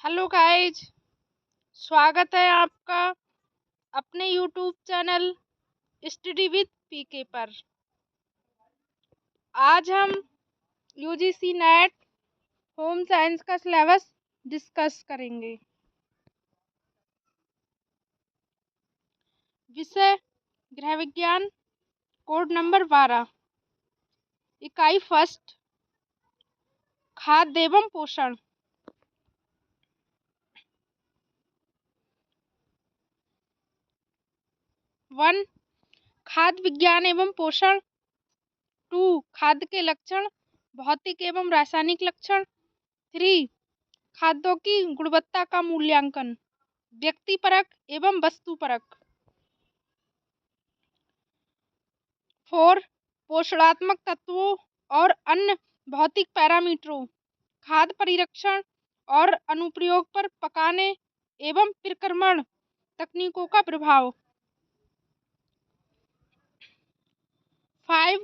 Hello guys, स्वागत है आपका अपने यूट्यूब चैनल स्टडी विद पीके पर। आज हम यूजीसी नेट होम साइंस का सिलेबस डिस्कस करेंगे। विषय गृह विज्ञान, कोड नंबर 12, इकाई फर्स्ट, खाद्य एवं पोषण। 1. खाद्य विज्ञान एवं पोषण। 2. खाद्य के लक्षण, भौतिक एवं रासायनिक लक्षण। 3. खाद्यों की गुणवत्ता का मूल्यांकन, व्यक्तिपरक एवं वस्तुपरक। 4. पोषणात्मक तत्वों और अन्य भौतिक पैरामीटरों, खाद्य परिरक्षण और अनुप्रयोग पर पकाने एवं प्रक्रमण तकनीकों का प्रभाव। 5.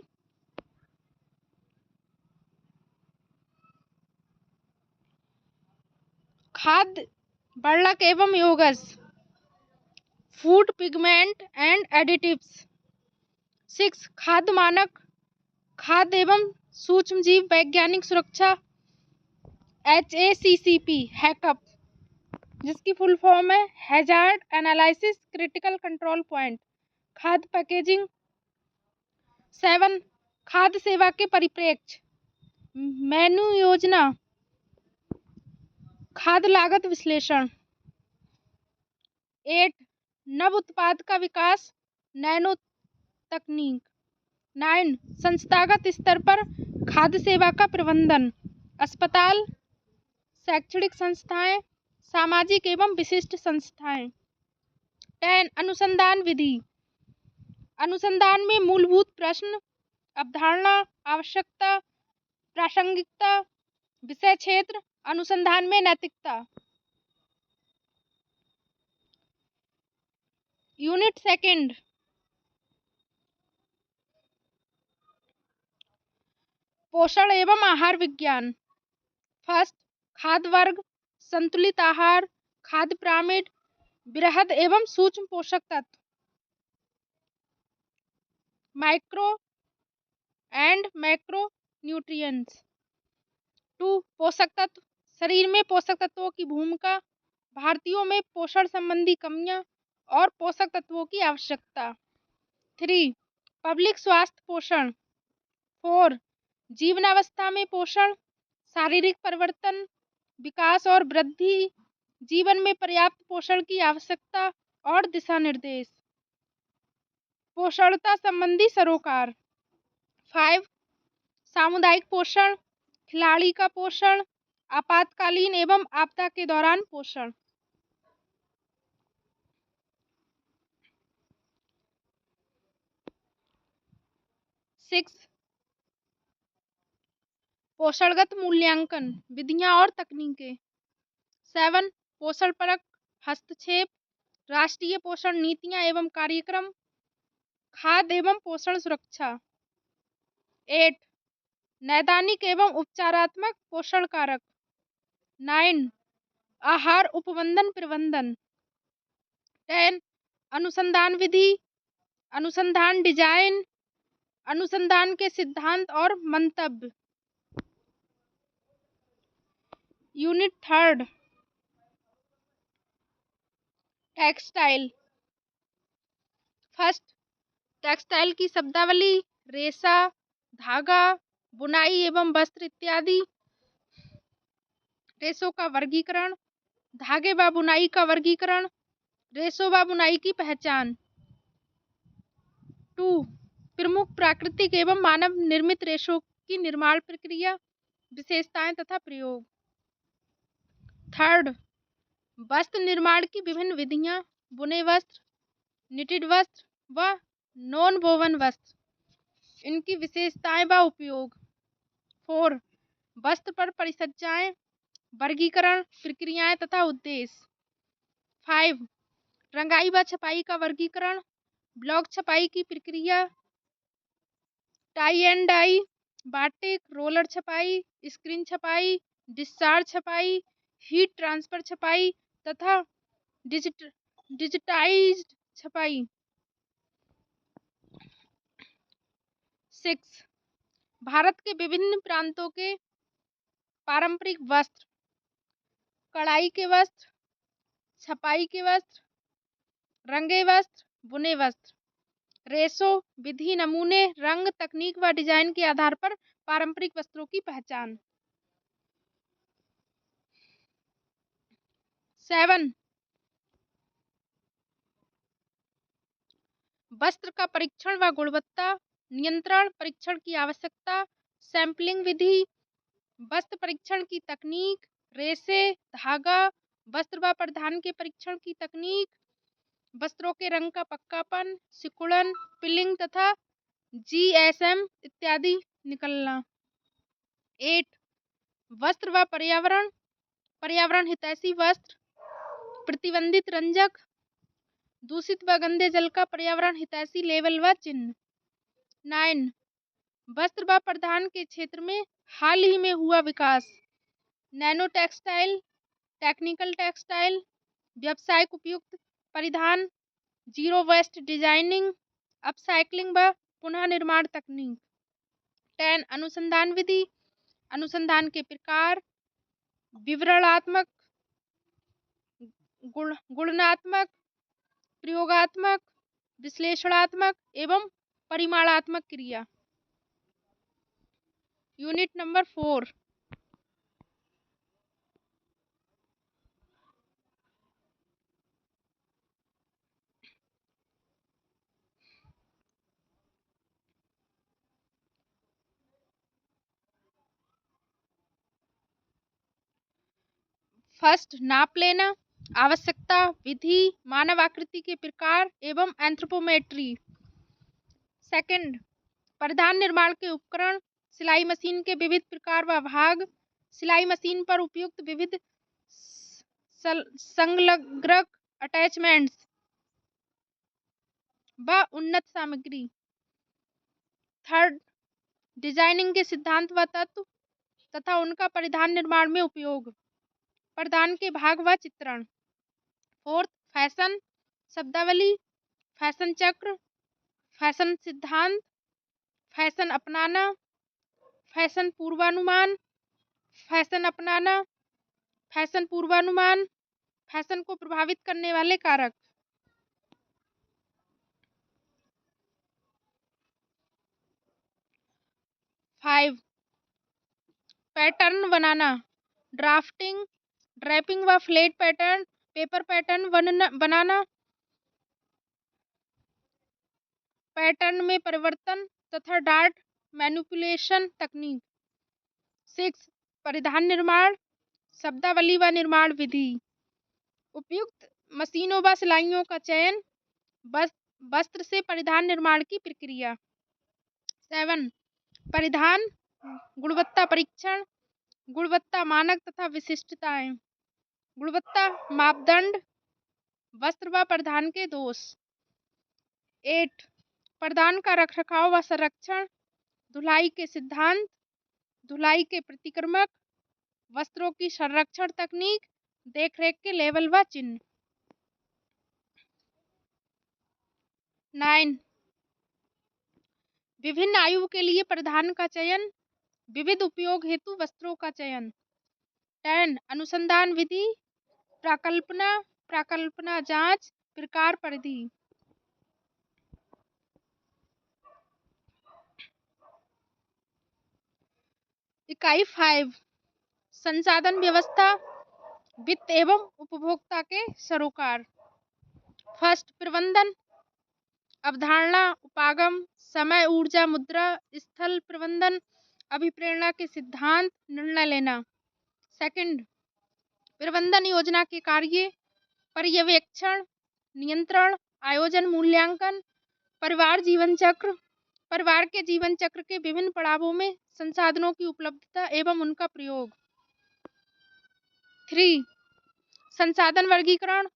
खाद्य वर्णक एवं यौगिक, फूड पिगमेंट एंड एडिटिव्स। 6. खाद्य मानक, खाद्य एवं सूक्ष्मजीव वैज्ञानिक सुरक्षा, HACCP, हैकअप, जिसकी फुल फॉर्म है hazard analysis critical control point, खाद्य पैकेजिंग। 7. खाद्य सेवा के परिप्रेक्ष्य, मेनू योजना, खाद्य लागत विश्लेषण। 8. नव उत्पाद का विकास, नैनो तकनीक। 9. संस्थागत स्तर पर खाद्य सेवा का प्रबंधन, अस्पताल, शैक्षणिक संस्थाएं, सामाजिक एवं विशिष्ट संस्थाएं। 10. अनुसंधान विधि, अनुसंधान में मूलभूत प्रश्न, अवधारणा, आवश्यकता, प्रासंगिकता, विषय क्षेत्र, अनुसंधान में नैतिकता। यूनिट सेकंड, पोषण एवं आहार विज्ञान। फर्स्ट, खाद्य वर्ग, संतुलित आहार, खाद्य पिरामिड, बृहद एवं सूक्ष्म पोषक तत्व, माइक्रो एंड मैक्रो न्यूट्रिएंट्स। 2. पोषक तत्व, शरीर में पोषक तत्वों की भूमिका, भारतीयों में पोषण संबंधी कमियां और पोषक तत्वों की आवश्यकता। 3. पब्लिक स्वास्थ्य पोषण। 4. जीवनावस्था में पोषण, शारीरिक परिवर्तन, विकास और वृद्धि, जीवन में पर्याप्त पोषण की आवश्यकता और दिशा निर्देश, पोषणता संबंधी सरोकार। 5. सामुदायिक पोषण, खिलाड़ी का पोषण, आपातकालीन एवं आपदा के दौरान पोषण। 6. पोषणगत मूल्यांकन, विधियां और तकनीकें। 7. पोषण परक हस्तक्षेप, राष्ट्रीय पोषण नीतियां एवं कार्यक्रम, खाद्य एवं पोषण सुरक्षा। 8. नैदानिक एवं उपचारात्मक पोषण कारक। 9. आहार उपबंधन प्रबंधन। 10. अनुसंधान विधि, अनुसंधान डिजाइन, अनुसंधान के सिद्धांत और मंतव्य। Unit third, textile. First, textile की शब्दावली, रेशा, धागा, बुनाई एवं वस्त्र इत्यादि। रेशों का वर्गीकरण, धागे व बुनाई का वर्गीकरण, रेशों व बुनाई की पहचान। 2. प्रमुख प्राकृतिक एवं मानव निर्मित रेशों की निर्माण प्रक्रिया, विशेषताएं तथा प्रयोग। 3. वस्त्र निर्माण की विभिन्न विधियां, बुने वस्त्र, निटेड वस्त्र व नॉन वोवन वस्त्र, इनकी विशेषताएं व उपयोग। 4. वस्त्र पर परिसज्जाएं, वर्गीकरण, प्रक्रियाएं तथा उद्देश्य। 5. रंगाई व छपाई का वर्गीकरण, ब्लॉक छपाई की प्रक्रिया, tie and dye, batik, roller छपाई, स्क्रीन छपाई, डिस्चार्ज छपाई, हीट ट्रांसफर छपाई तथा डिजिटाइज्ड छपाई। 6 भारत के विभिन्न प्रांतों के पारंपरिक वस्त्र, कढ़ाई के वस्त्र, छपाई के वस्त्र, रंगे वस्त्र, बुने वस्त्र, रेशो, विधि, नमूने, रंग, तकनीक व डिजाइन के आधार पर पारंपरिक वस्त्रों की पहचान। 7 वस्त्र का परीक्षण व गुणवत्ता नियंत्रण, परीक्षण की आवश्यकता, सैंपलिंग विधि, वस्त्र परीक्षण की तकनीक, रेशे, धागा, वस्त्र व परिधान के परीक्षण की तकनीक, वस्त्रों के रंग का पक्कापन, सिकुड़न, पिलिंग तथा जीएसएम इत्यादि निकलना। 8 वस्त्र व पर्यावरण, पर्यावरण हितैषी वस्त्र, प्रतिबंधित रंजक, दूषित व गंदे जल का पर्यावरण हितैषी लेबल व चिन्ह। 9 वस्त्र व परिधान के क्षेत्र में हाल ही में हुआ विकास, नैनो टेक्सटाइल, टेक्निकल टेक्सटाइल, व्यावसायिक उपयुक्त परिधान, जीरो वेस्ट डिजाइनिंग, अपसाइक्लिंग व पुनः निर्माण तकनीक। 10 अनुसंधान विधि, अनुसंधान के प्रकार, विवरणात्मक, गुणनात्मक, प्रयोगात्मक, विश्लेषणात्मक एवं परिमाणात्मक क्रिया। यूनिट नंबर 4 फर्स्ट नाप लेना, आवश्यकता, विधि, मानव आकृति के प्रकार एवं एंथ्रोपोमेट्री। सेकंड परिधान निर्माण के उपकरण, सिलाई मशीन के विविध प्रकार व भाग, सिलाई मशीन पर उपयुक्त विविध संलग्नक अटैचमेंट्स व उन्नत सामग्री। थर्ड डिजाइनिंग के सिद्धांत व तत्व तथा उनका परिधान निर्माण में उपयोग, परिधान के भाग व चित्रण। फोर्थ फैशन शब्दावली, फैशन चक्र, फैशन सिद्धांत, फैशन अपनाना, फैशन पूर्वानुमान, फैशन अपनाना, फैशन पूर्वानुमान, फैशन को प्रभावित करने वाले कारक। 5 पैटर्न बनाना, ड्राफ्टिंग, ड्रैपिंग व फ्लेट पैटर्न, पेपर पैटर्न बनाना, पैटर्न में परिवर्तन तथा डार्ट मैनिपुलेशन तकनीक। 6 परिधान निर्माण, शब्दावली व निर्माण विधि, उपयुक्त मशीनों व सिलाइयों का चयन, वस्त्र से परिधान निर्माण की प्रक्रिया। 7 परिधान गुणवत्ता परीक्षण, गुणवत्ता मानक तथा विशिष्टताएं, गुणवत्ता मापदंड, वस्त्र व परिधान के दोष। 8 परिधान का रखरखाव व संरक्षण, धुलाई के सिद्धांत, धुलाई के प्रतिक्रमक, वस्त्रों की संरक्षण तकनीक, देखरेख के लेबल व चिन्ह। 9 विभिन्न आयु के लिए परिधान का चयन, विविध उपयोग हेतु वस्त्रों का चयन। 10 अनुसंधान विधि, प्राकल्पना, प्राकल्पना जांच, प्रकार परिधि। इकाई 5 संसाधन व्यवस्था, वित्त एवं उपभोक्ता के सरोकार। फर्स्ट प्रबंधन, अवधारणा, उपागम, समय, ऊर्जा, मुद्रा, स्थल प्रबंधन, अभिप्रेरणा के सिद्धांत, निर्णय लेना। सेकंड प्रबंधन योजना के कार्य, पर्यवेक्षण, नियंत्रण, आयोजन, मूल्यांकन, परिवार जीवन चक्र, परिवार के जीवन चक्र के विभिन्न पड़ावों में संसाधनों की उपलब्धता एवं उनका प्रयोग। 3 संसाधन वर्गीकरण,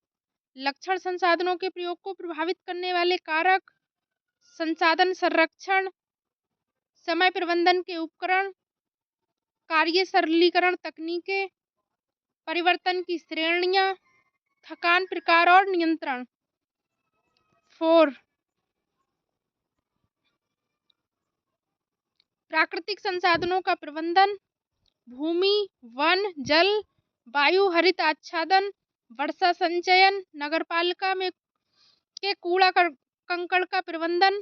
लक्षण, संसाधनों के प्रयोग को प्रभावित करने वाले कारक, संसाधन संरक्षण, समय प्रबंधन के उपकरण, कार्य सरलीकरण तकनीकें, परिवर्तन की श्रेणियां, थकान प्रकार और नियंत्रण। 4 प्राकृतिक संसाधनों का प्रबंधन, भूमि, वन, जल, वायु, हरित आच्छादन, वर्षा संचयन, नगरपालिका में के कूड़ा कंकड़ का प्रबंधन,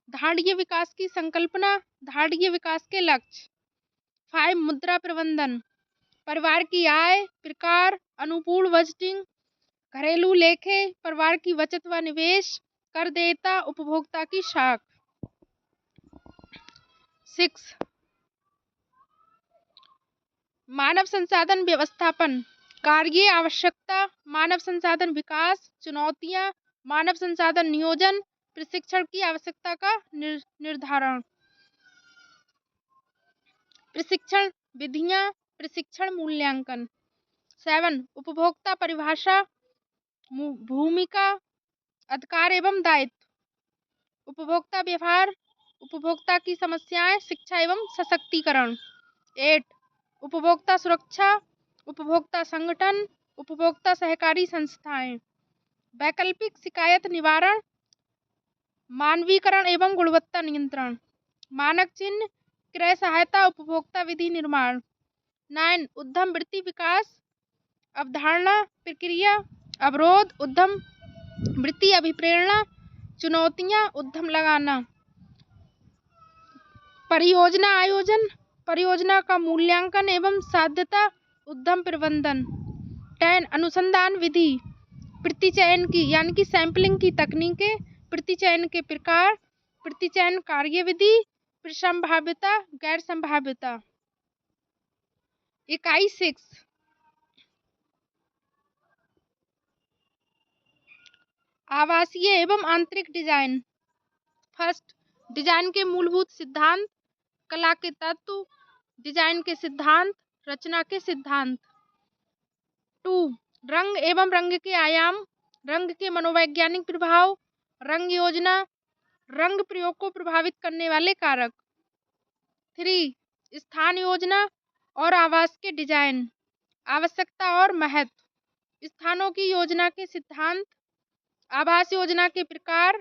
धारणीय विकास की संकल्पना, धारणीय विकास के लक्ष्य। 5 मुद्रा प्रबंधन, परिवार की आय, प्रकार, अनुकूल बजटिंग, घरेलू लेखे, परिवार की बचत व निवेश, कर देयता, उपभोक्ता की साख। 6 मानव संसाधन व्यवस्थापन, कार्य आवश्यकता, मानव संसाधन विकास, चुनौतियां, मानव संसाधन नियोजन, प्रशिक्षण की आवश्यकता का निर्धारण। प्रशिक्षण विधियां, प्रशिक्षण मूल्यांकन। 7 उपभोक्ता परिभाषा, भूमिका, अधिकार एवं दायित्व, उपभोक्ता व्यवहार, उपभोक्ता की समस्याएं, शिक्षा एवं सशक्तिकरण। 8 उपभोक्ता सुरक्षा, उपभोक्ता संगठन, उपभोक्ता सहकारी संस्थाएं, वैकल्पिक शिकायत निवारण, मानवीकरण एवं गुणवत्ता नियंत्रण, मानक चिन्ह, क्रय सहायता, उपभोक्ता विधि निर्माण। 9 उद्यम वृत्ति विकास, अवधारणा, प्रक्रिया, अवरोध, उद्यम वृत्ति अभिप्रेरणा, चुनौतियां, उद्यम लगाना, परियोजना आयोजन, परियोजना का मूल्यांकन एवं साध्यता, उद्यम प्रबंधन। 10 अनुसंधान विधि, प्रतिचयन की यानी कि सैंपलिंग की तकनीकें, प्रतिचयन के प्रकार, प्रतिचयन कार्यविधि, संभाव्यता, गैर संभाव्यता। इकाई 6 आवासीय एवं आंतरिक डिजाइन। फर्स्ट डिजाइन के मूलभूत सिद्धांत, कला के तत्व, डिजाइन के सिद्धांत, रचना के सिद्धांत। 2 रंग एवं रंग के आयाम, रंग के मनोवैज्ञानिक प्रभाव, रंग योजना, रंग प्रयोग को प्रभावित करने वाले कारक। 3 स्थान योजना और आवास के डिजाइन, आवश्यकता और महत्व, स्थानों की योजना के सिद्धांत, आवास योजना के प्रकार,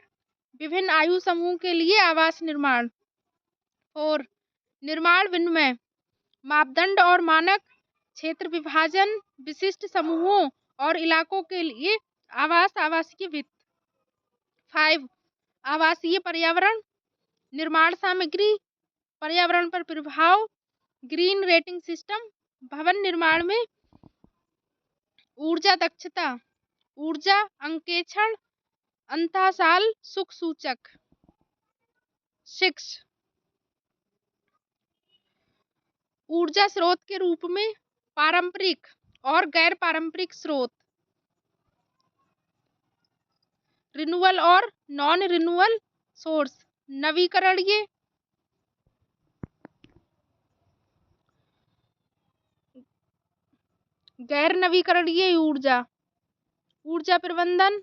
विभिन्न आयु समूह के लिए आवास निर्माण। 4 निर्माण विनिमय, मापदंड और मानक, क्षेत्र विभाजन, विशिष्ट समूहों और इलाकों के लिए आवास, आवासीय वित्त। 5 आवासीय पर्यावरण, निर्माण सामग्री, पर्यावरण पर प्रभाव, ग्रीन रेटिंग सिस्टम, भवन निर्माण में ऊर्जा दक्षता, ऊर्जा अंकेक्षण, अंतःसाल सुख सूचक। 6 ऊर्जा स्रोत के रूप में पारंपरिक और गैर पारंपरिक स्रोत, रिन्यूअल और नॉन रिन्यूअल सोर्स, नवीकरणीय, गैर नवीकरणीय ऊर्जा, ऊर्जा प्रबंधन,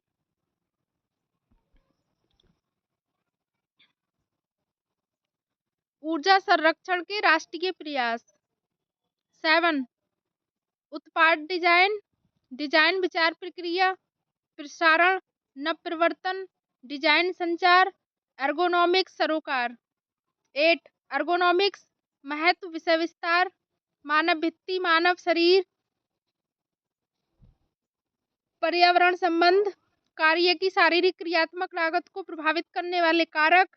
ऊर्जा संरक्षण के राष्ट्रीय प्रयास। 7 उत्पाद डिजाइन, डिजाइन विचार प्रक्रिया, प्रसारण, नवप्रवर्तन, डिजाइन संचार, एर्गोनॉमिक्स सरोकार। 8 एर्गोनॉमिक्स महत्व, विषय विस्तार, मानव भित्ति, मानव शरीर, पर्यावरण संबंध, कार्य की शारीरिक क्रियात्मक लागत को प्रभावित करने वाले कारक,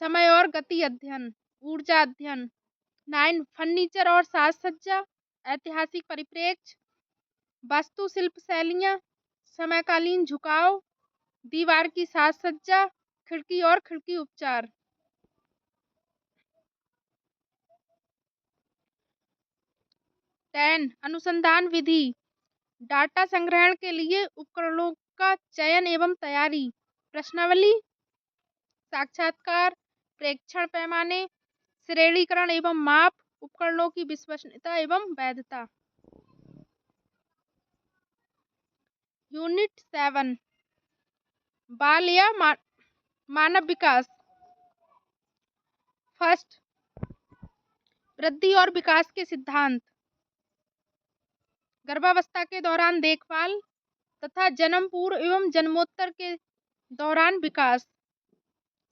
समय और गति अध्ययन, ऊर्जा अध्ययन। 9 फर्नीचर और साज सज्जा, ऐतिहासिक परिप्रेक्ष्य, वास्तुशिल्प शैलियाँ, समकालीन झुकाव, दीवार की साज सज्जा, खिड़की और खिड़की उपचार। 10 अनुसंधान विधि, डाटा संग्रहण के लिए उपकरणों का चयन एवं तैयारी, प्रश्नावली, साक्षात्कार, प्रेक्षण पैमाने, श्रेणीकरण एवं माप, उपकरणों की विश्वसनीयता एवं वैधता। यूनिट 7 बाल या मानव विकास। फर्स्ट वृद्धि और विकास के सिद्धांत, गर्भावस्था के दौरान देखभाल तथा जन्म पूर्व एवं जन्मोत्तर के दौरान विकास।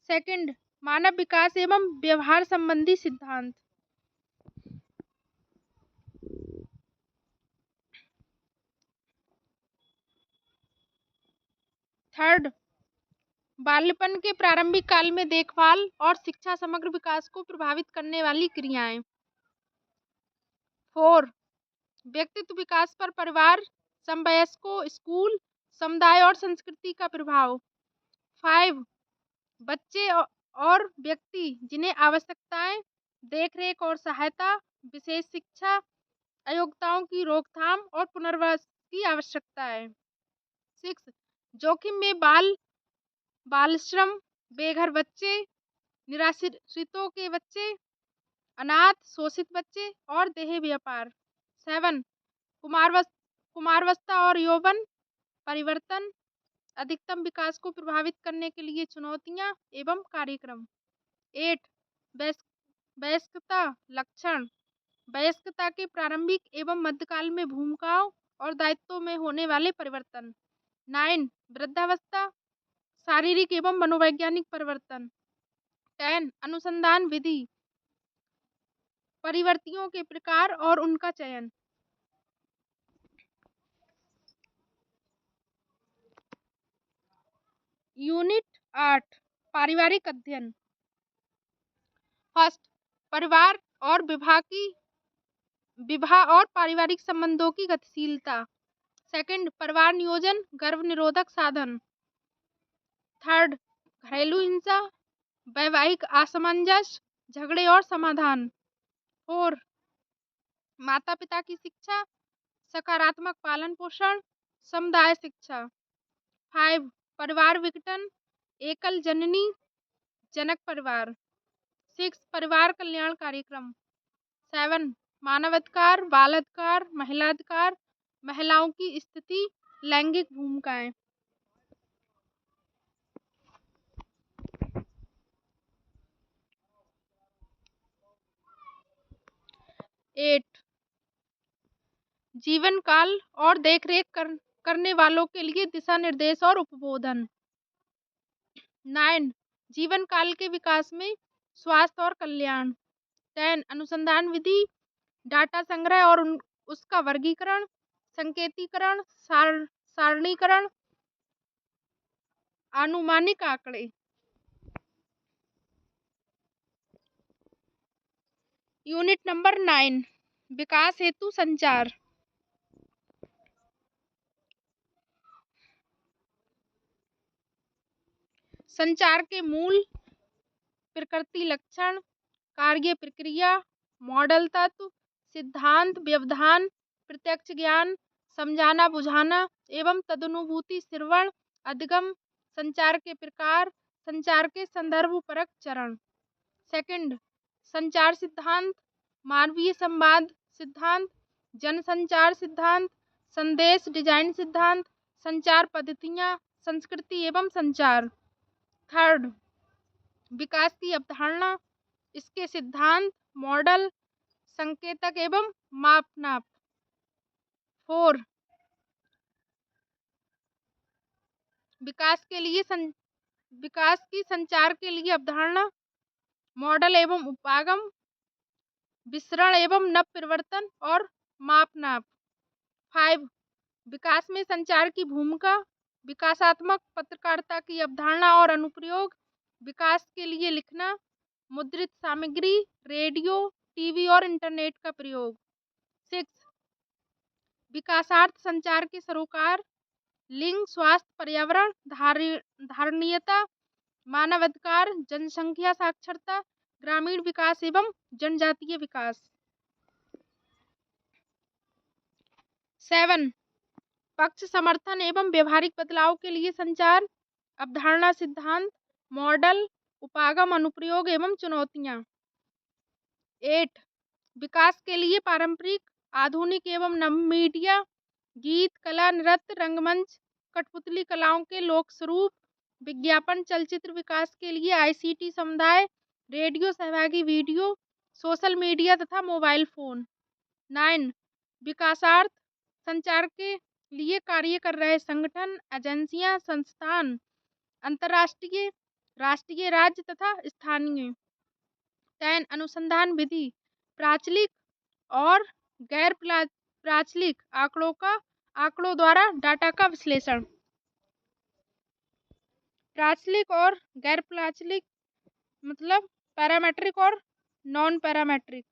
सेकंड, मानव विकास एवं व्यवहार संबंधी सिद्धांत। थर्ड, बाल्यपन के प्रारंभिक काल में देखभाल और शिक्षा समग्र विकास को प्रभावित करने वाली क्रियाएं। फोर, व्यक्तित्व विकास पर परिवार, समवयस्कों, स्कूल, समुदाय और संस्कृति का प्रभाव। फाइव, बच्चे और व्यक्ति जिन्हें आवश्यकताएं, देखरेख और सहायता, विशेष शिक्षा, अयोग्यताओं की रोकथाम और पुनर्वास की आवश्यकता है। सिक्स, जोखिम में बाल श्रम, बेघर बच्चे, निराश्रितों के बच्चे, अनाथ शोषित बच्चे और देह व्यापार। सेवन, कुमारावस्था और यौवन परिवर्तन, अधिकतम विकास को प्रभावित करने के लिए चुनौतियां एवं कार्यक्रम। एट, वयस्कता लक्षण, वयस्कता के प्रारंभिक एवं मध्यकाल में भूमिकाओं और दायित्वों में होने वाले परिवर्तन। नाइन, वृद्धावस्था, शारीरिक एवं मनोवैज्ञानिक परिवर्तन। 10, अनुसंधान विधि, परिवर्तियों के प्रकार और उनका चयन। यूनिट 8, पारिवारिक अध्ययन। फर्स्ट, परिवार और विवाह और पारिवारिक संबंधों की गतिशीलता। सेकंड, परिवार नियोजन, गर्भ निरोधक साधन। थर्ड, घरेलू हिंसा, वैवाहिक असमंजस, झगड़े और समाधान। फोर, माता पिता की शिक्षा, सकारात्मक पालन पोषण, समुदाय शिक्षा। फाइव, परिवार विघटन, एकल जननी जनक परिवार। सिक्स, परिवार कल्याण कार्यक्रम। सेवन, मानवाधिकार, बाल अधिकार, महिला अधिकार, महिलाओं की स्थिति, लैंगिक भूमिकाएं। एट, जीवन काल और देखरेख करने वालों के लिए दिशा निर्देश और उपबोधन। 9, जीवन काल के विकास में स्वास्थ्य और कल्याण। 10, अनुसंधान विधि, डाटा संग्रह और उसका वर्गीकरण, संकेतीकरण, सारणीकरण, अनुमानिक आंकड़े। यूनिट नंबर 9, विकास हेतु संचार। संचार के मूल, प्रकृति, लक्षण, कार्य प्रक्रिया, मॉडल तत्व, सिद्धांत, व्यवधान, प्रत्यक्ष ज्ञान, समझाना बुझाना एवं तदनुभूति, श्रवण, अधिगम, संचार के प्रकार, संचार के संदर्भ परक चरण। सेकंड, संचार सिद्धांत, मानवीय संवाद सिद्धांत, जनसंचार सिद्धांत, संदेश डिजाइन सिद्धांत, संचार पद्धतियां, संस्कृति एवं संचार। थर्ड, विकास की अवधारणा, इसके सिद्धांत, मॉडल, संकेतक एवं मापनाप। फोर, विकास की संचार के लिए अवधारणा, मॉडल एवं उपागम, विसरण एवं नव परिवर्तन और मापनाप। 5, विकास में संचार की भूमिका, विकासात्मक पत्रकारिता की अवधारणा और अनुप्रयोग, विकास के लिए लिखना, मुद्रित सामग्री, रेडियो, टीवी और इंटरनेट का प्रयोग। 6, विकासार्थ संचार के सरोकार, लिंग, स्वास्थ्य, पर्यावरण, धारणीयता, मानवाधिकार, जनसंख्या साक्षरता, ग्रामीण विकास एवं जनजातीय विकास। 7, पक्ष समर्थन एवं व्यवहारिक बदलाव के लिए संचार, अवधारणा, सिद्धांत, मॉडल, उपागम, अनुप्रयोग एवं चुनौतियां। 8, विकास के लिए पारंपरिक, आधुनिक एवं नव मीडिया, गीत, कला, नृत्य, रंगमंच, कठपुतली कलाओं के लोक स्वरूप, विज्ञापन, चलचित्र, विकास के लिए आईसीटी समुदाय, रेडियो सहभागी वीडियो, सोशल मीडिया तथा मोबाइल फोन। 9, विकासार्थ, संचार के लिए कार्य कर रहे संगठन, एजेंसियां, संस्थान, अंतर्राष्ट्रीय, राष्ट्रीय, राज्य तथा स्थानीय। 10 अनुसंधान विधि, प्राचलिक और गैर प्राचलिक आंकड़ों द्वारा डाटा का विश्लेषण। प्राचलिक और गैर प्राचलिक मतलब पैरामेट्रिक और नॉन पैरामेट्रिक।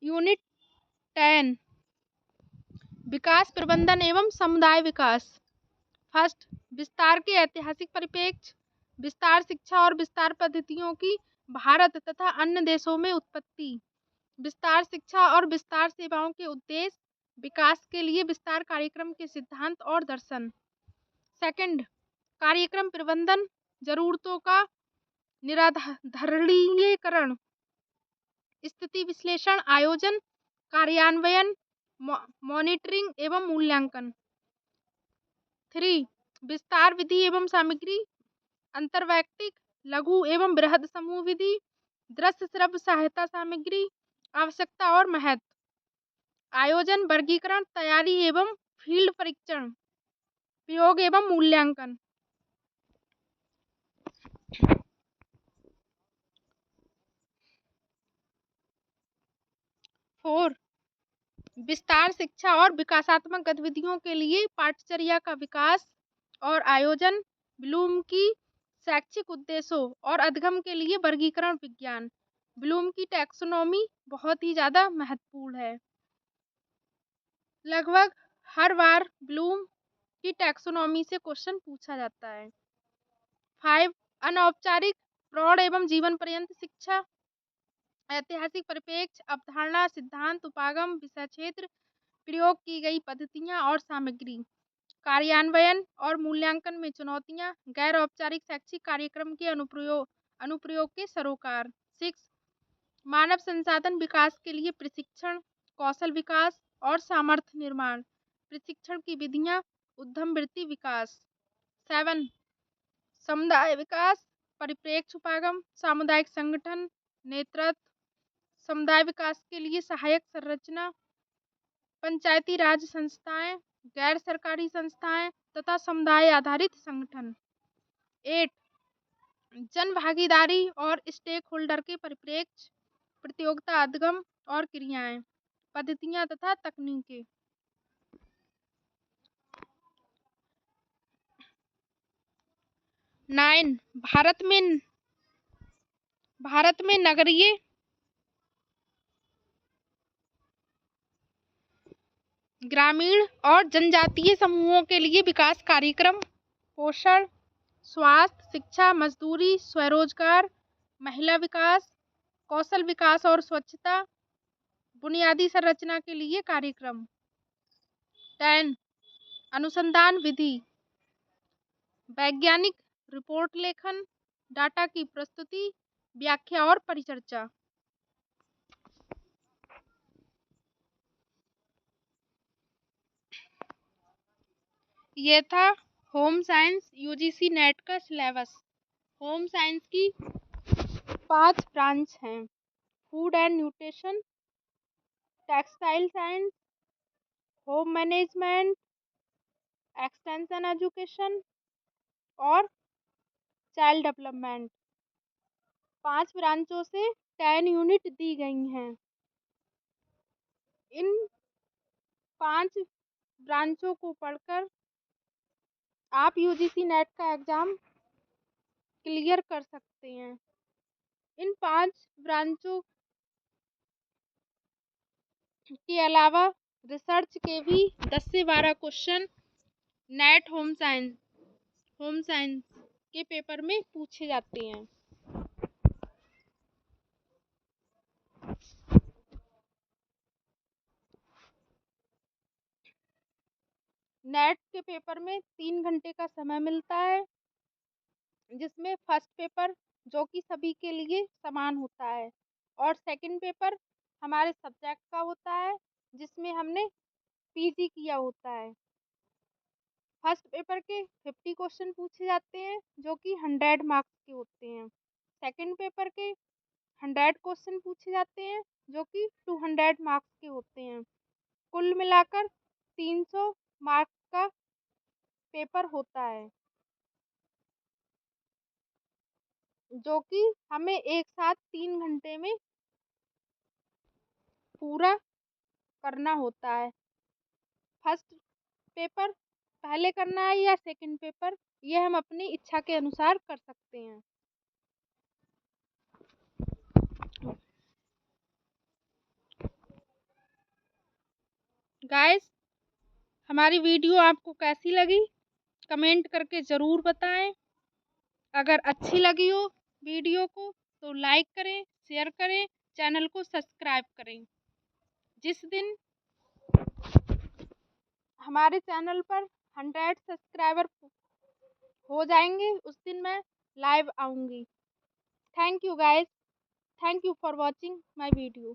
यूनिट 10 विकास प्रबंधन एवं समुदाय विकास। फर्स्ट, विस्तार के ऐतिहासिक परिप्रेक्ष्य, विस्तार शिक्षा और विस्तार पद्धतियों की भारत तथा अन्य देशों में उत्पत्ति, विस्तार शिक्षा और विस्तार सेवाओं के उद्देश्य, विकास के लिए विस्तार कार्यक्रम के सिद्धांत और दर्शन। सेकंड, कार्यक्रम प्रबंधन, जरूरतों का निराधारणीकरण, स्थिति विश्लेषण, आयोजन, कार्यान्वयन, मॉनिटरिंग एवं मूल्यांकन। 3, विस्तार विधि एवं सामग्री, अंतर्वैयक्तिक, लघु एवं बृहद समूह विधि, दृश्य श्रव्य सहायता सामग्री, आवश्यकता और महत्व, आयोजन, वर्गीकरण, तैयारी एवं फील्ड परीक्षण, प्रयोग एवं मूल्यांकन। 4, विस्तार शिक्षा और विकासात्मक गतिविधियों के लिए पाठ्यचर्या का विकास और आयोजन, ब्लूम की शैक्षिक उद्देश्यों और अधिगम के लिए वर्गीकरण विज्ञान। ब्लूम की टैक्सोनॉमी बहुत ही ज्यादा महत्वपूर्ण है। लगभग हर बार ब्लूम की टैक्सोनॉमी से क्वेश्चन पूछा जाता है। 5, अनौपचारिक, प्रौढ़ एवं जीवन पर्यंत शिक्षा, ऐतिहासिक परिप्रेक्ष्य, अवधारणा, सिद्धांत, उपागम, विषय क्षेत्र, प्रयोग की गई पद्धतियां और सामग्री, कार्यान्वयन और मूल्यांकन में चुनौतियां, गैर औपचारिक शैक्षिक कार्यक्रम के अनुप्रयोग के सरोकार। 6, मानव संसाधन विकास के लिए प्रशिक्षण, कौशल विकास और सामर्थ्य निर्माण, प्रशिक्षण की विधियां, उद्यम वृत्ति विकास। 7, समुदाय विकास, परिप्रेक्ष्य, उपागम, सामुदायिक संगठन, नेतृत्व, समुदाय विकास के लिए सहायक संरचना, पंचायती राज संस्थाएं, गैर सरकारी संस्थाएं तथा समुदाय आधारित संगठन। 8, जन भागीदारी और स्टेक होल्डर के परिप्रेक्ष्य, प्रतियोगिता, अधिगम और क्रियाएं, पद्धतियां तथा तकनीकें। 9, भारत में नगरीय ग्रामीण और जनजातीय समूहों के लिए विकास कार्यक्रम, पोषण, स्वास्थ्य, शिक्षा, मजदूरी, स्वरोजगार, महिला विकास, कौशल विकास और स्वच्छता, बुनियादी संरचना के लिए कार्यक्रम। 10, अनुसंधान विधि, वैज्ञानिक रिपोर्ट लेखन, डाटा की प्रस्तुति, व्याख्या और परिचर्चा। ये था होम साइंस यूजीसी नेट का सिलेबस। होम साइंस की 5 ब्रांच हैं: food and nutrition, textile science, home management, extension education और चाइल्ड डेवलपमेंट। 5 ब्रांचों से 10 यूनिट दी गई हैं। इन 5 ब्रांचों को पढ़कर आप यूजीसी नेट का एग्जाम क्लियर कर सकते हैं। इन 5 ब्रांचों के अलावा रिसर्च के भी 10 से 12 क्वेश्चन नेट होम साइंस के पेपर में पूछे जाते हैं। नेट के पेपर में 3 घंटे का समय मिलता है, जिसमें फर्स्ट पेपर जो कि सभी के लिए समान होता है और सेकंड पेपर हमारे सब्जेक्ट का होता है, जिसमें हमने पीजी किया होता है। फर्स्ट पेपर के 50 क्वेश्चन पूछे जाते हैं जो कि 100 मार्क्स के होते हैं। सेकंड पेपर के 100 क्वेश्चन पूछे जाते हैं जो कि 200 मार्क्स के होते हैं। कुल मिलाकर 300 मार्क्स का पेपर होता है, जो कि हमें एक साथ 3 घंटे में पूरा करना होता है। फर्स्ट पेपर पहले करना है या सेकंड पेपर, ये हम अपनी इच्छा के अनुसार कर सकते हैं। गाइस, हमारी वीडियो आपको कैसी लगी कमेंट करके ज़रूर बताएं। अगर अच्छी लगी हो वीडियो को तो लाइक करें, शेयर करें, चैनल को सब्सक्राइब करें। जिस दिन हमारे चैनल पर 100 सब्सक्राइबर हो जाएंगे उस दिन मैं लाइव आऊँगी। Thank you guys, thank you for watching my video.